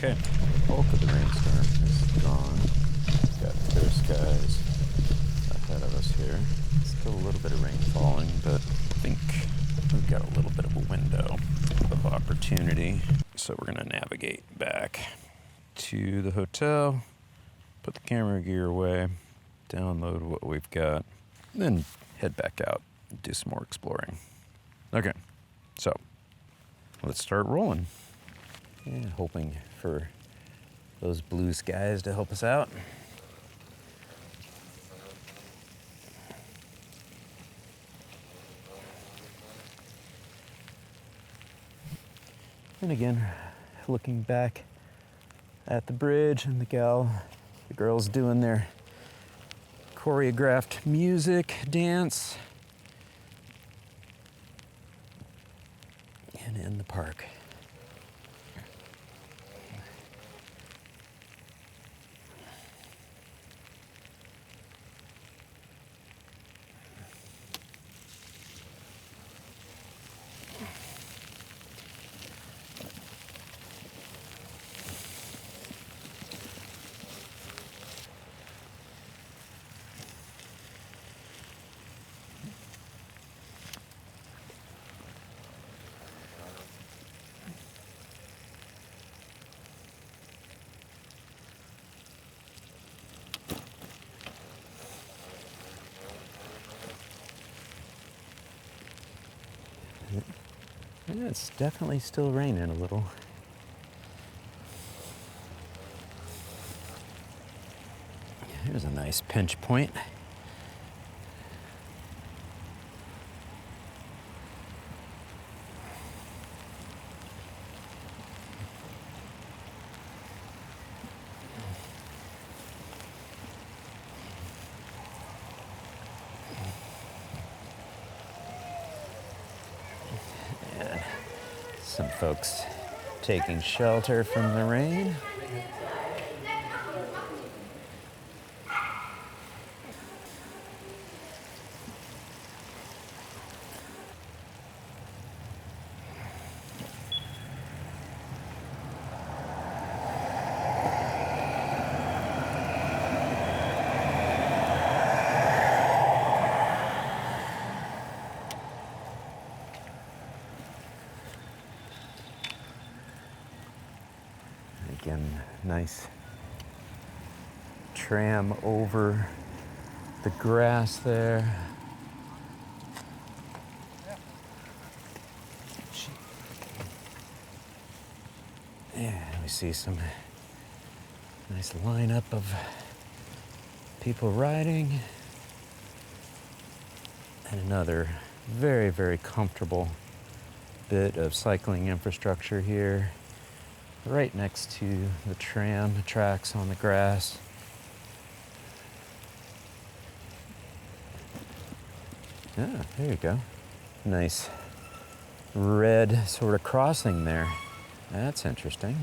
Okay, the bulk of the rainstorm is gone. Got clear skies ahead of us here. Still a little bit of rain falling, but I think we've got a little bit of a window of opportunity. So we're gonna navigate back to the hotel, put the camera gear away, download what we've got, then head back out and do some more exploring. Okay, so let's start rolling. Yeah, hoping for those blue skies to help us out. And again, looking back at the bridge and the girls doing their choreographed music, dance, and in the park. Yeah, it's definitely still raining a little. Here's a nice pinch point. And some folks taking shelter from the rain. Again, nice tram over the grass there. Yeah, we see some nice lineup of people riding. And another very, very comfortable bit of cycling infrastructure here, right next to the tram tracks on the grass. Yeah, there you go. Nice red sort of crossing there. That's interesting.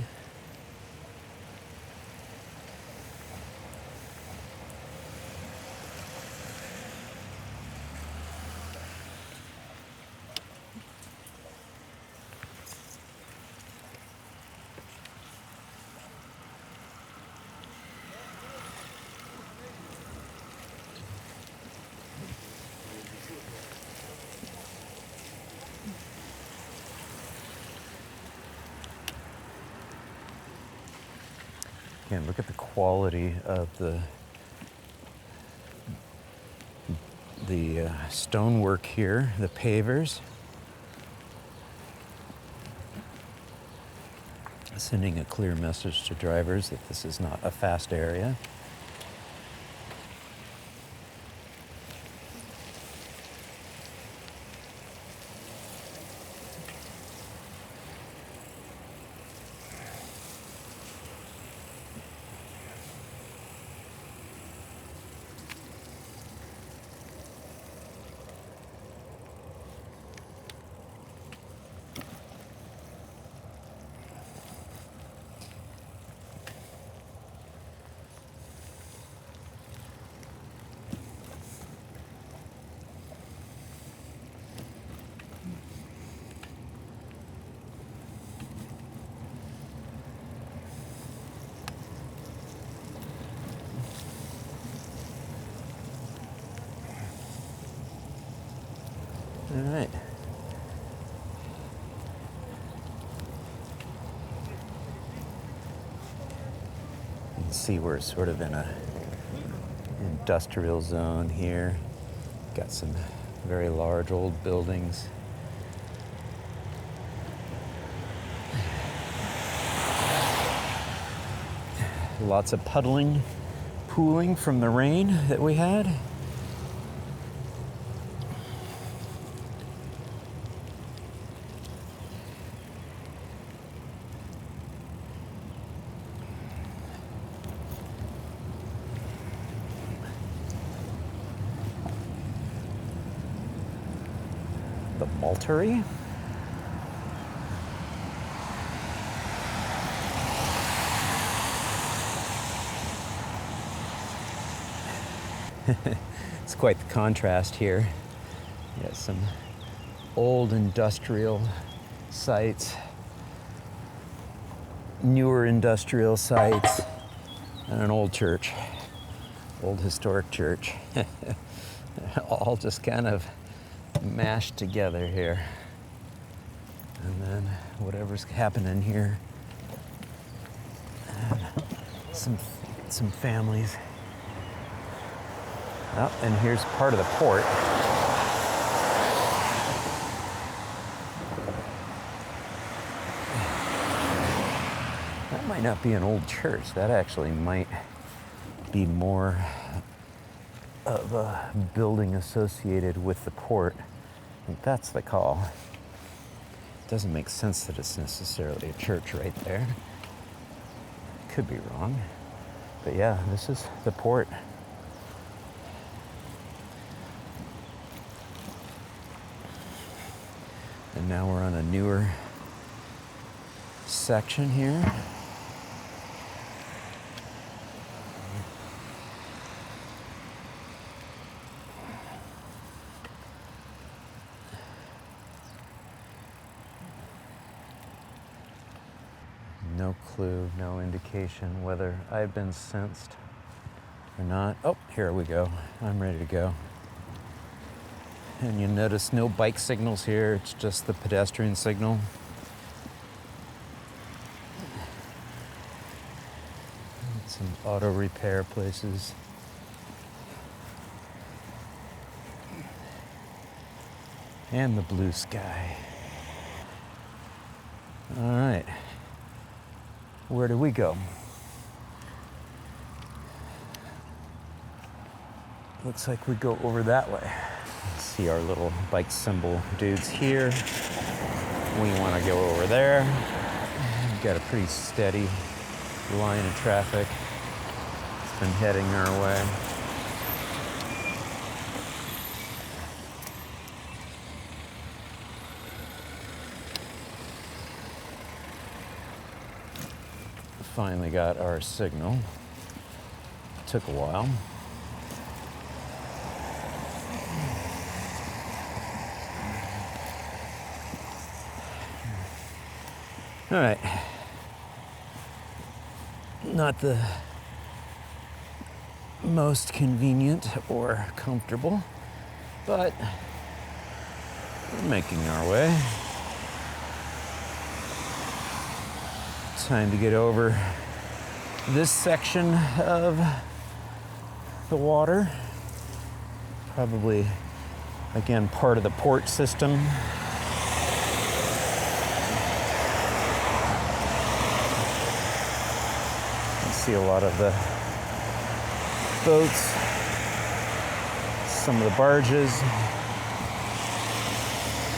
Again, look at the quality of the stonework here, the pavers. Sending a clear message to drivers that this is not a fast area. All right. You can see we're sort of in a industrial zone here. Got some very large old buildings. Lots of puddling, pooling from the rain that we had. The Maltery. It's quite the contrast here. You got some old industrial sites, newer industrial sites, and an old church, old historic church. All just kind of mashed together here. And then whatever's happening here. And some families. Oh, and here's part of the port. That might not be an old church. That actually might be more of a building associated with the port. I think that's the call. It doesn't make sense that it's necessarily a church right there. Could be wrong. But yeah, this is the port. And now we're on a newer section here. No clue, no indication whether I've been sensed or not. Oh, here we go. I'm ready to go. And you notice no bike signals here, it's just the pedestrian signal. Some auto repair places. And the blue sky. All right, where do we go? Looks like we go over that way. See our little bike symbol dudes here. We want to go over there. We've got a pretty steady line of traffic. It's been heading our way. Finally got our signal. Took a while. All right, not the most convenient or comfortable, but we're making our way. Time to get over this section of the water. Probably, again, part of the port system. See a lot of the boats, some of the barges,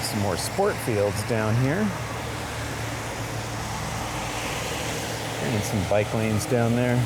some more sport fields down here, and some bike lanes down there.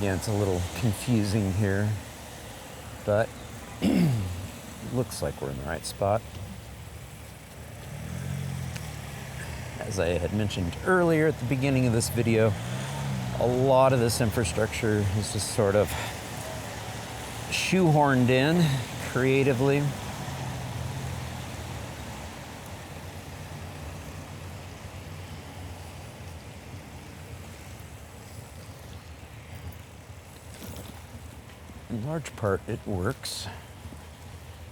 Again, it's a little confusing here, but looks like we're in the right spot. As I had mentioned earlier at the beginning of this video, a lot of this infrastructure is just sort of shoehorned in creatively. In large part, it works,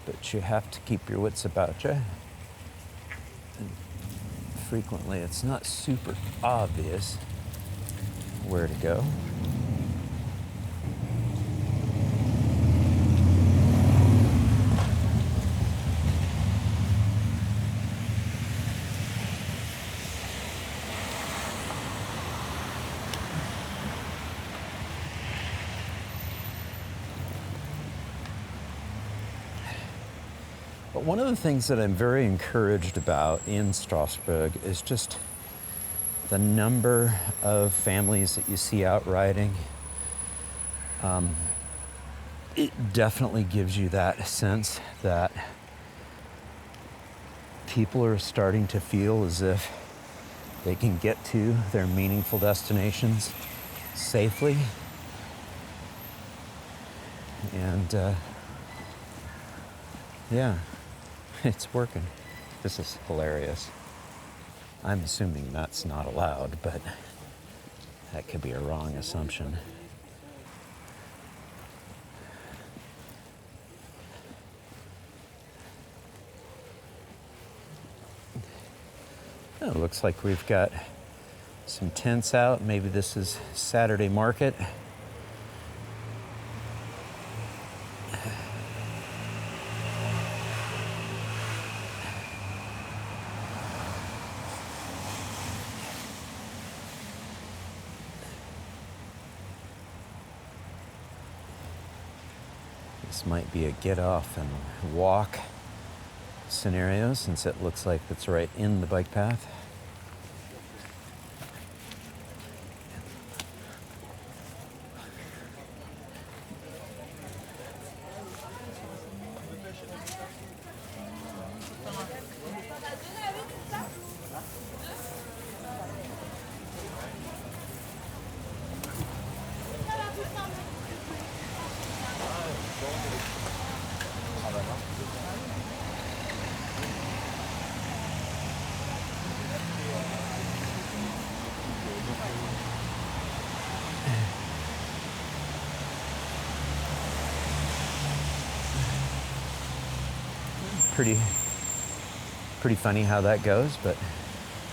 but you have to keep your wits about you. And frequently, it's not super obvious where to go. But one of the things that I'm very encouraged about in Strasbourg is just the number of families that you see out riding. It definitely gives you that sense that people are starting to feel as if they can get to their meaningful destinations safely. And yeah, it's working. This is hilarious. I'm assuming that's not allowed, but that could be a wrong assumption. Oh, it looks like we've got some tents out. Maybe this is Saturday market. This might be a get off and walk scenario since it looks like it's right in the bike path. Pretty funny how that goes, but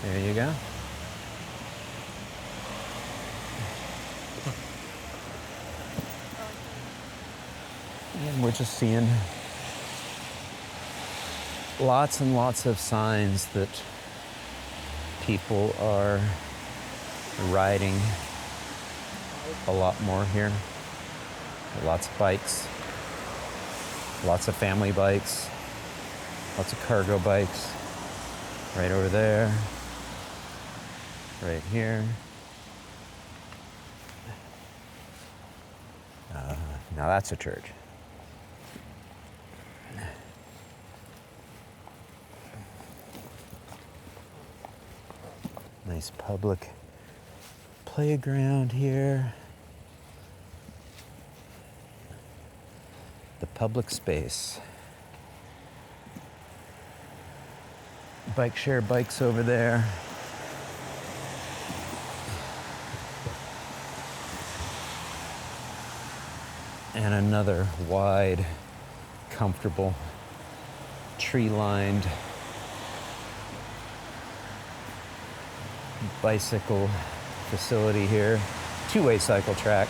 there you go. And we're just seeing lots and lots of signs that people are riding a lot more here. Lots of bikes, lots of family bikes, lots of cargo bikes. Right over there, right here. Now that's a church. Nice public playground here. The public space. Bike share bikes over there. And another wide, comfortable, tree-lined bicycle facility here. Two-way cycle track.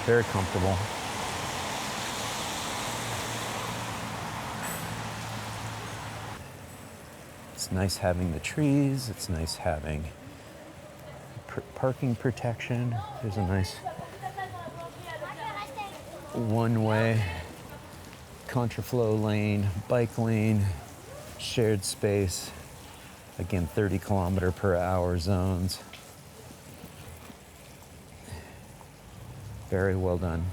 Very comfortable. It's nice having the trees. It's nice having parking protection. There's a nice one-way contraflow lane, bike lane, shared space. Again, 30 kilometer per hour zones. Very well done.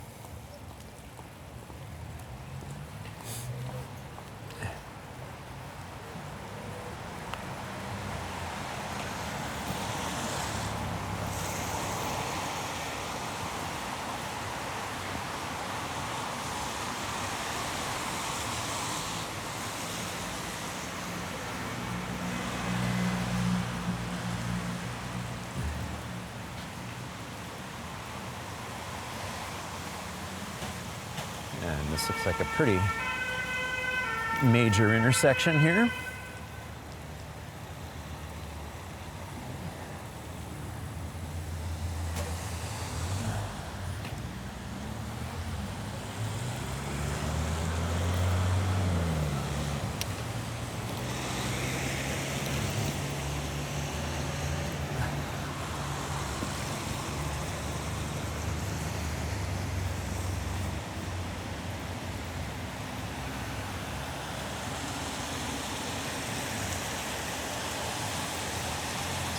And this looks like a pretty major intersection here.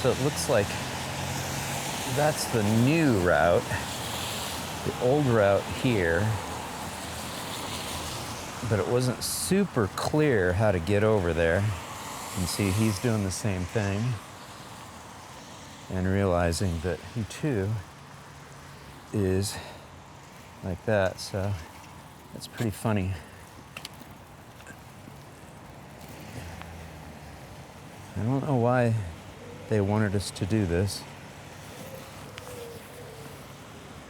So it looks like that's the new route. The old route here, but it wasn't super clear how to get over there. And see, he's doing the same thing and realizing that he too is like that. So that's pretty funny. I don't know why they wanted us to do this.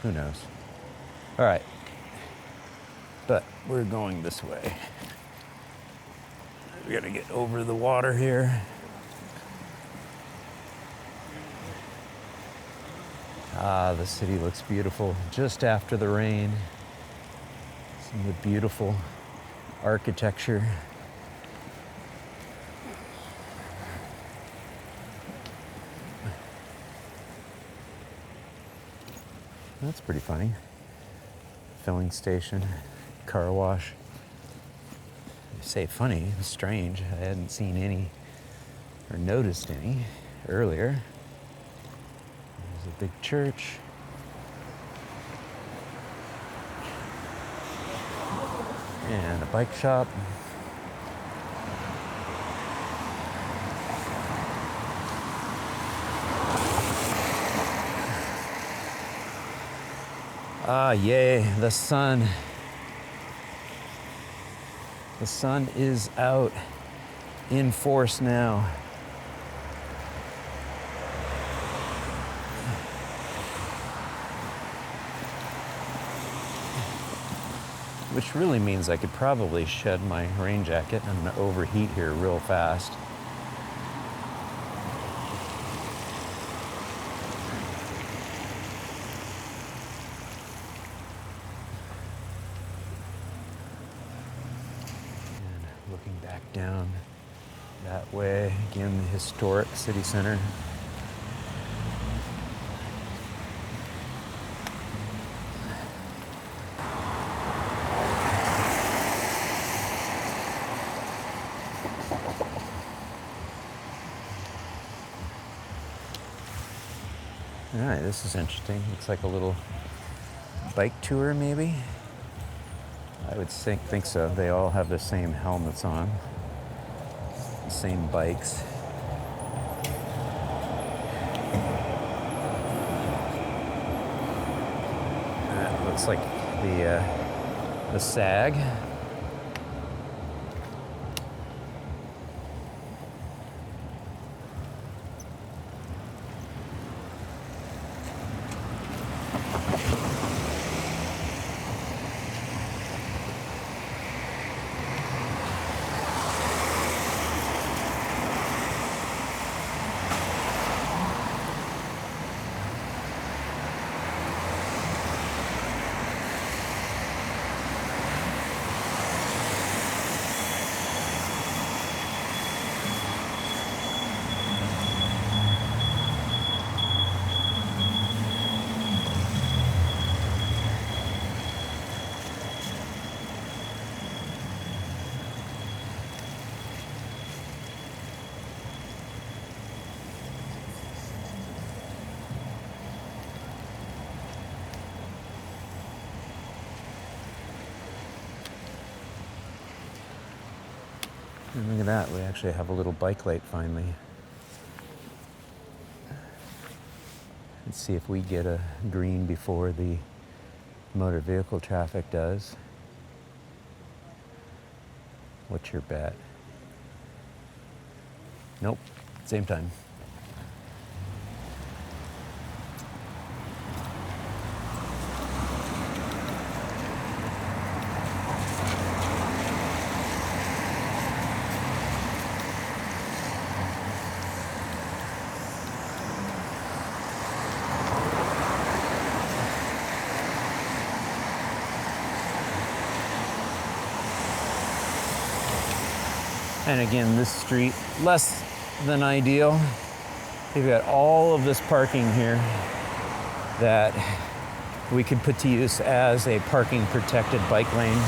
Who knows? All right, but we're going this way. We gotta get over the water here. Ah, the city looks beautiful just after the rain. Some of the beautiful architecture. That's pretty funny. Filling station, car wash. I say funny, it's strange. I hadn't seen any or noticed any earlier. There's a big church. And a bike shop. Ah, yay, the sun. The sun is out in force now. Which really means I could probably shed my rain jacket. I'm gonna overheat here real fast. Looking back down that way, again, the historic city center. All right, this is interesting. Looks like a little bike tour, maybe. I would think so. They all have the same helmets on, the same bikes. That looks like the SAG. And look at that, we actually have a little bike light finally. Let's see if we get a green before the motor vehicle traffic does. What's your bet? Nope, same time. And again, this street, less than ideal. You've got all of this parking here that we could put to use as a parking protected bike lane.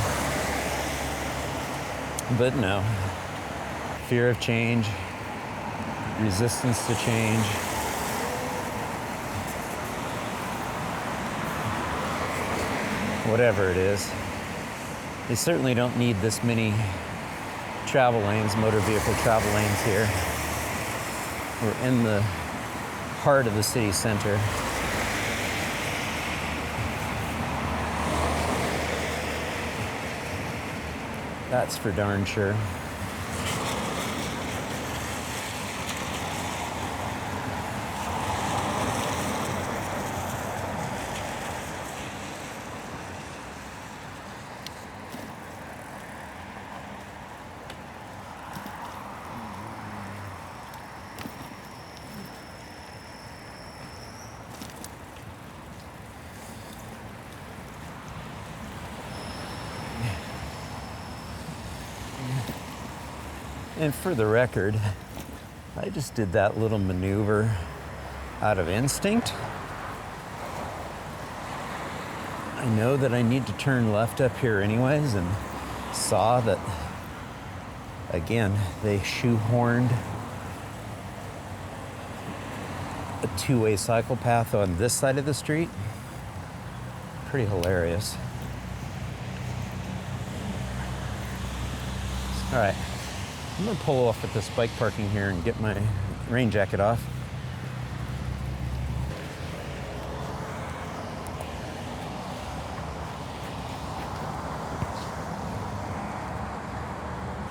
But no, fear of change, resistance to change. Whatever it is, they certainly don't need this many travel lanes, motor vehicle travel lanes here. We're in the heart of the city center. That's for darn sure. And for the record, I just did that little maneuver out of instinct. I know that I need to turn left up here anyways, and saw that, again, they shoehorned a two-way cycle path on this side of the street. Pretty hilarious. All right. I'm gonna pull off at this bike parking here and get my rain jacket off.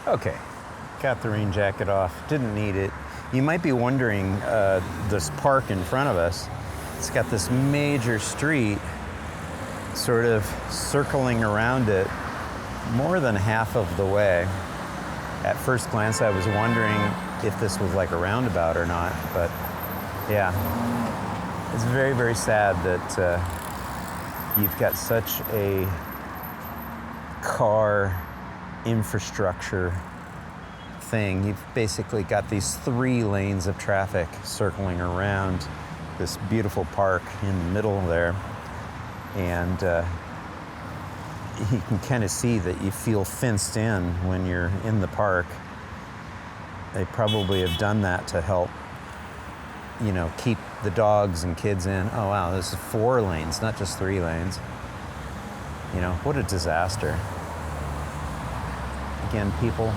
Okay, got the rain jacket off, didn't need it. You might be wondering, this park in front of us, it's got this major street sort of circling around it more than half of the way. At first glance, I was wondering if this was like a roundabout or not, but yeah. It's very, very sad that you've got such a car infrastructure thing. You've basically got these 3 lanes of traffic circling around this beautiful park in the middle there. And you can kind of see that you feel fenced in when you're in the park. They probably have done that to help, you know, keep the dogs and kids in. Oh wow, this is 4 lanes, not just 3 lanes. You know, what a disaster. Again, people,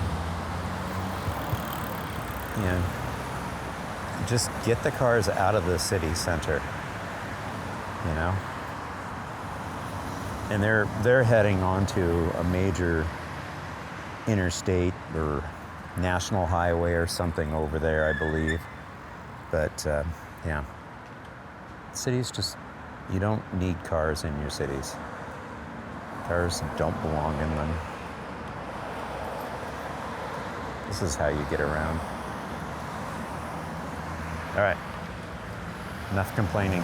you know, just get the cars out of the city center, you know? And they're heading onto a major interstate or national highway or something over there, I believe. But yeah, cities just, you don't need cars in your cities. Cars don't belong in them. This is how you get around. All right, enough complaining.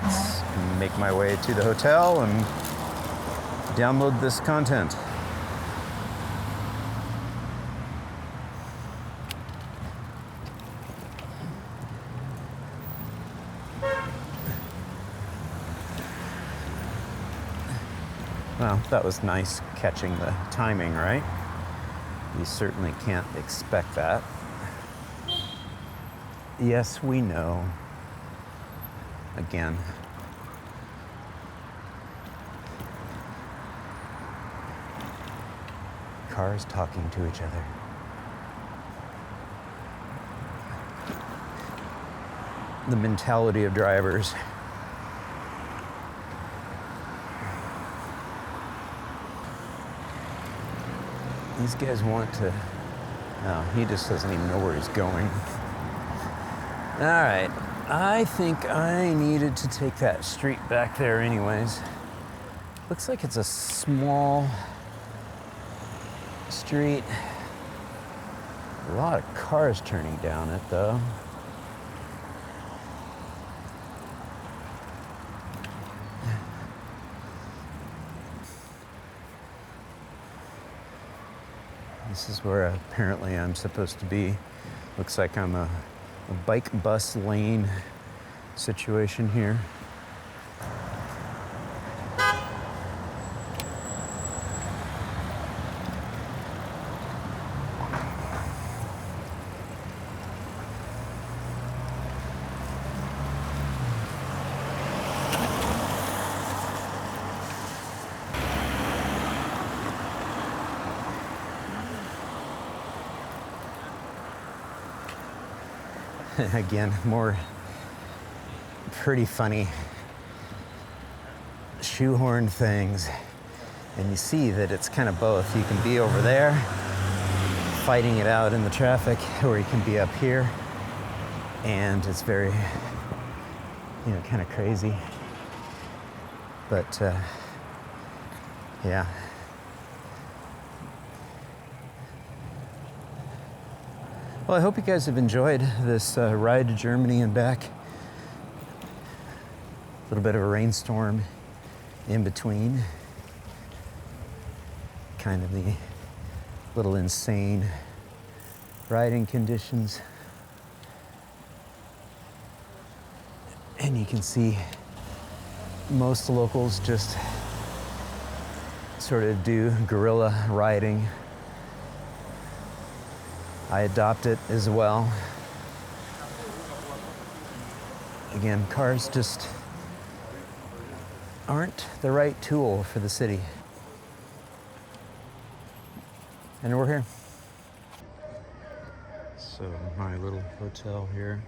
Let's make my way to the hotel and download this content. Well, that was nice catching the timing, right? You certainly can't expect that. Yes, we know. Again. Cars talking to each other. the mentality of drivers. These guys want to... No, he just doesn't even know where he's going. All right, I think I needed to take that street back there anyways. Looks like it's a small street. A lot of cars turning down it though. This is where apparently I'm supposed to be. Looks like I'm a bike bus lane situation here. Again, more pretty funny shoehorn things. And you see that it's kind of both. You can be over there fighting it out in the traffic, or you can be up here. And it's very, kind of crazy. But, yeah. Well, I hope you guys have enjoyed this ride to Germany and back. A little bit of a rainstorm in between. Kind of the little insane riding conditions. And you can see most locals just sort of do guerrilla riding. I adopt it as well. Again, cars just aren't the right tool for the city. And we're here. So my little hotel here,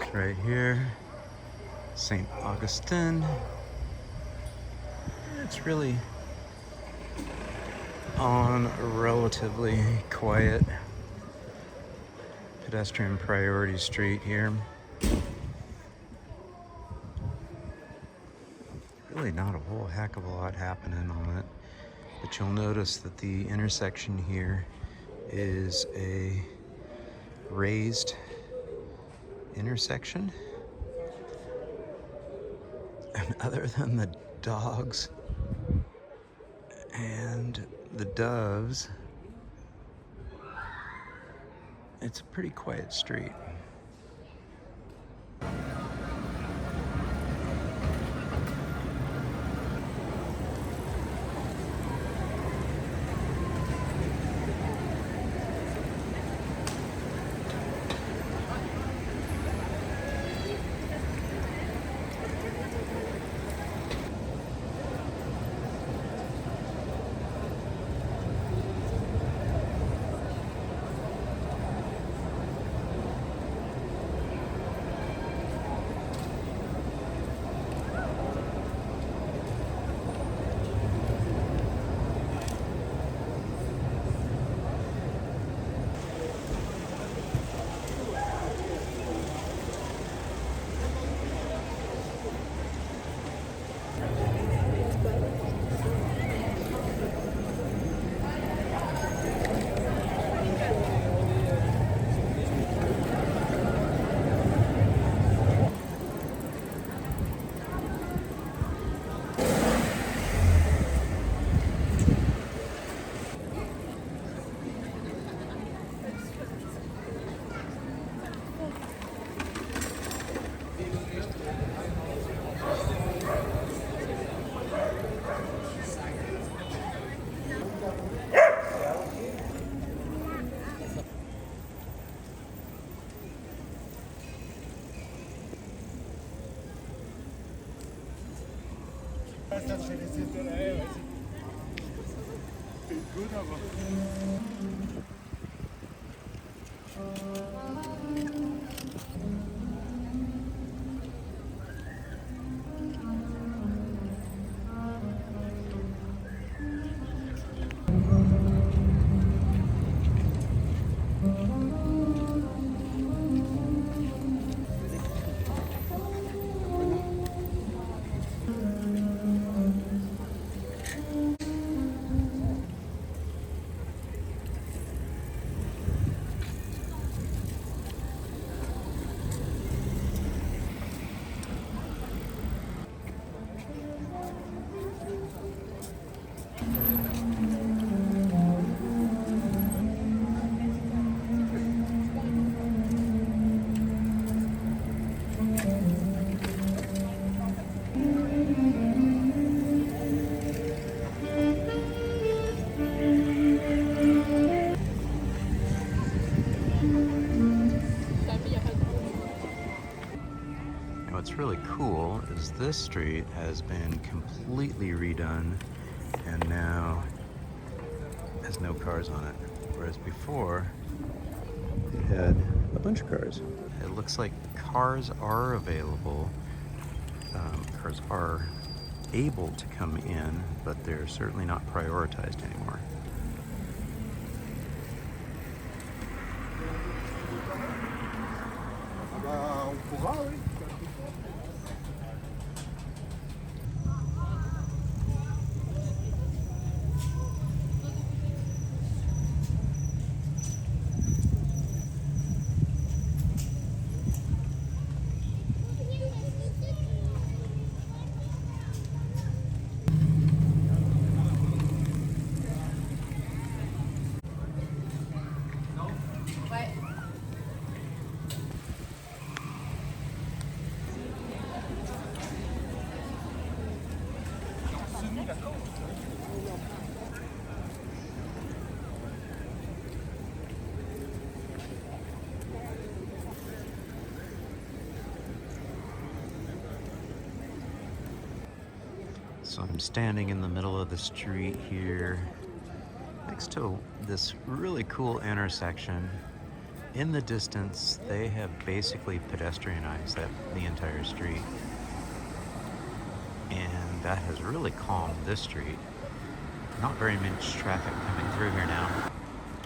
it's right here, St. Augustine. It's really on a relatively quiet pedestrian priority street here. Really not a whole heck of a lot happening on it, but you'll notice that the intersection here is a raised intersection. And other than the dogs and the doves, it's a pretty quiet street. Gut, aber... And what's really cool is this street has been completely redone and now has no cars on it. Whereas before, it had a bunch of cars. It looks like cars are available. Cars are able to come in, but they're certainly not prioritized anymore. So I'm standing in the middle of the street here next to this really cool intersection. In the distance, they have basically pedestrianized the entire street. And that has really calmed this street. Not very much traffic coming through here now.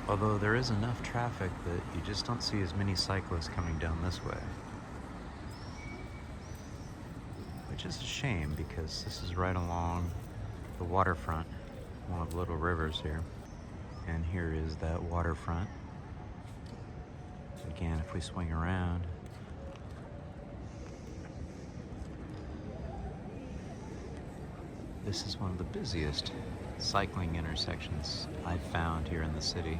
Although there is enough traffic that you just don't see as many cyclists coming down this way. Which is a shame because this is right along the waterfront, one of the little rivers here. And here is that waterfront. Again, if we swing around, this is one of the busiest cycling intersections I've found here in the city.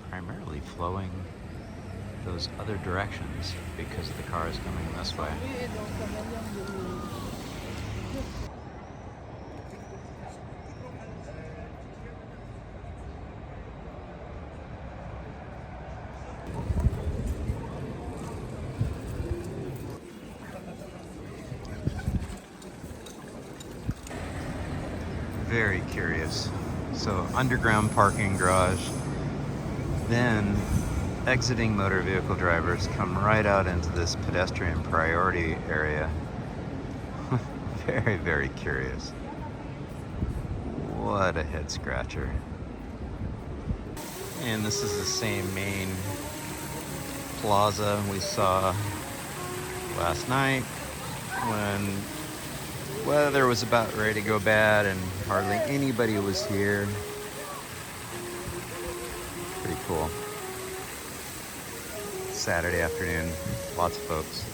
Primarily flowing those other directions because of the cars coming this way. Very curious. So underground parking garage, then exiting motor vehicle drivers come right out into this pedestrian priority area. Very, very curious. What a head scratcher. And this is the same main plaza we saw last night when weather was about ready to go bad and hardly anybody was here. Pretty cool. Saturday afternoon, lots of folks.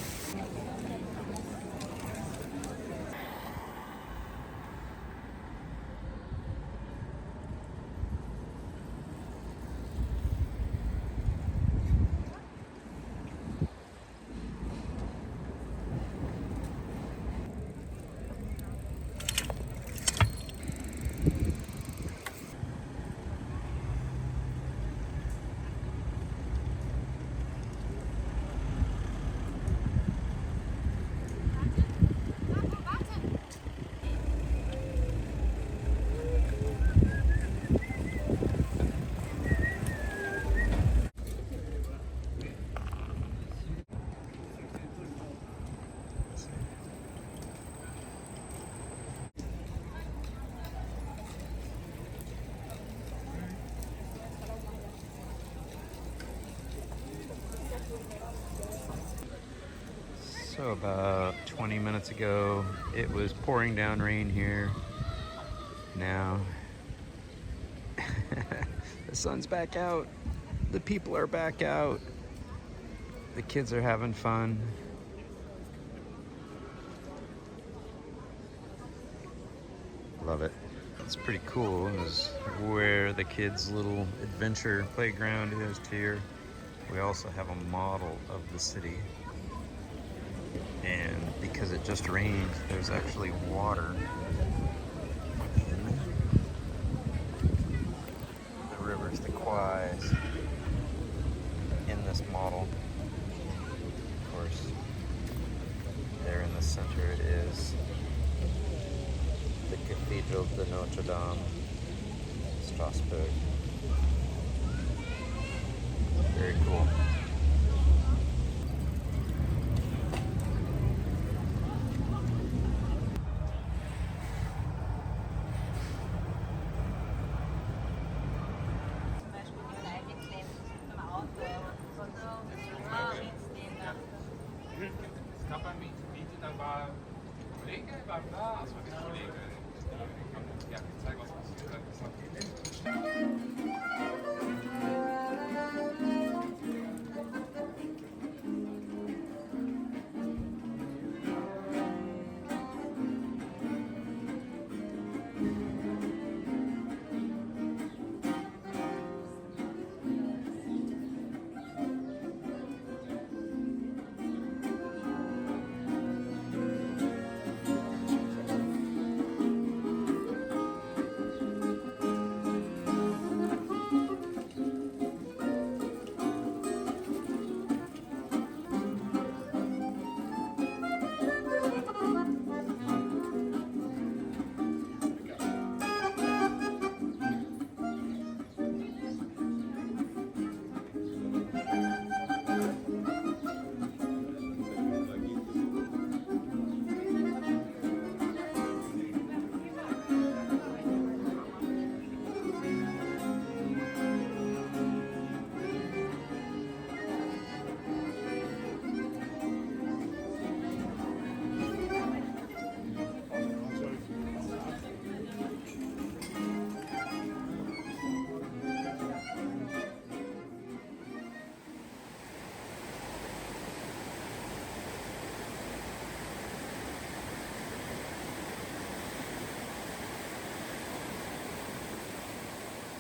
So about 20 minutes ago, it was pouring down rain here. Now, the sun's back out. The people are back out. The kids are having fun. Love it. It's pretty cool. This is where the kids' little adventure playground is here. We also have a model of the city. And because just rained. There's actually water in the rivers, the quays, in this model. Of course, there in the center is the Cathedral de Notre Dame, Strasbourg. Very cool. Es gab beim Meeting, dann war ein Kollege, war da, also ein Kollege. Ja, gezeigt, was passiert ist.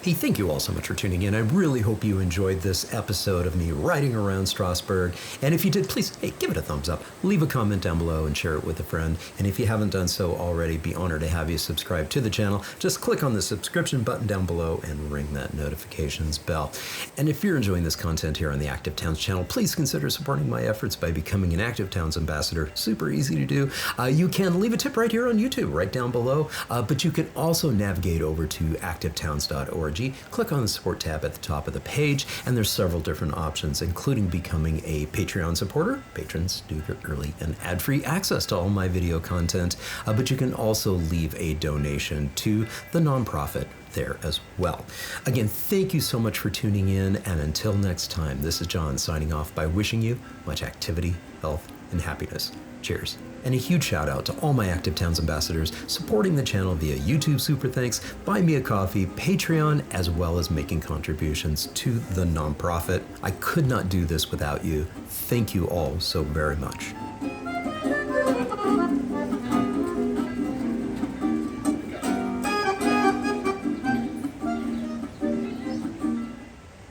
Hey, thank you all so much for tuning in. I really hope you enjoyed this episode of me riding around Strasbourg. And if you did, please, hey, give it a thumbs up. Leave a comment down below and share it with a friend. And if you haven't done so already, be honored to have you subscribe to the channel. Just click on the subscription button down below and ring that notifications bell. And if you're enjoying this content here on the Active Towns channel, please consider supporting my efforts by becoming an Active Towns ambassador. Super easy to do. You can leave a tip right here on YouTube, right down below. But you can also navigate over to activetowns.org. Click on the support tab at the top of the page, and there's several different options, including becoming a Patreon supporter. Patrons do get early and ad-free access to all my video content, but you can also leave a donation to the nonprofit there as well. Again, thank you so much for tuning in, and until next time, this is John signing off by wishing you much activity, health, and happiness. Cheers. And a huge shout out to all my Active Towns ambassadors supporting the channel via YouTube Super Thanks, Buy Me a Coffee, Patreon, as well as making contributions to the nonprofit. I could not do this without you. Thank you all so very much.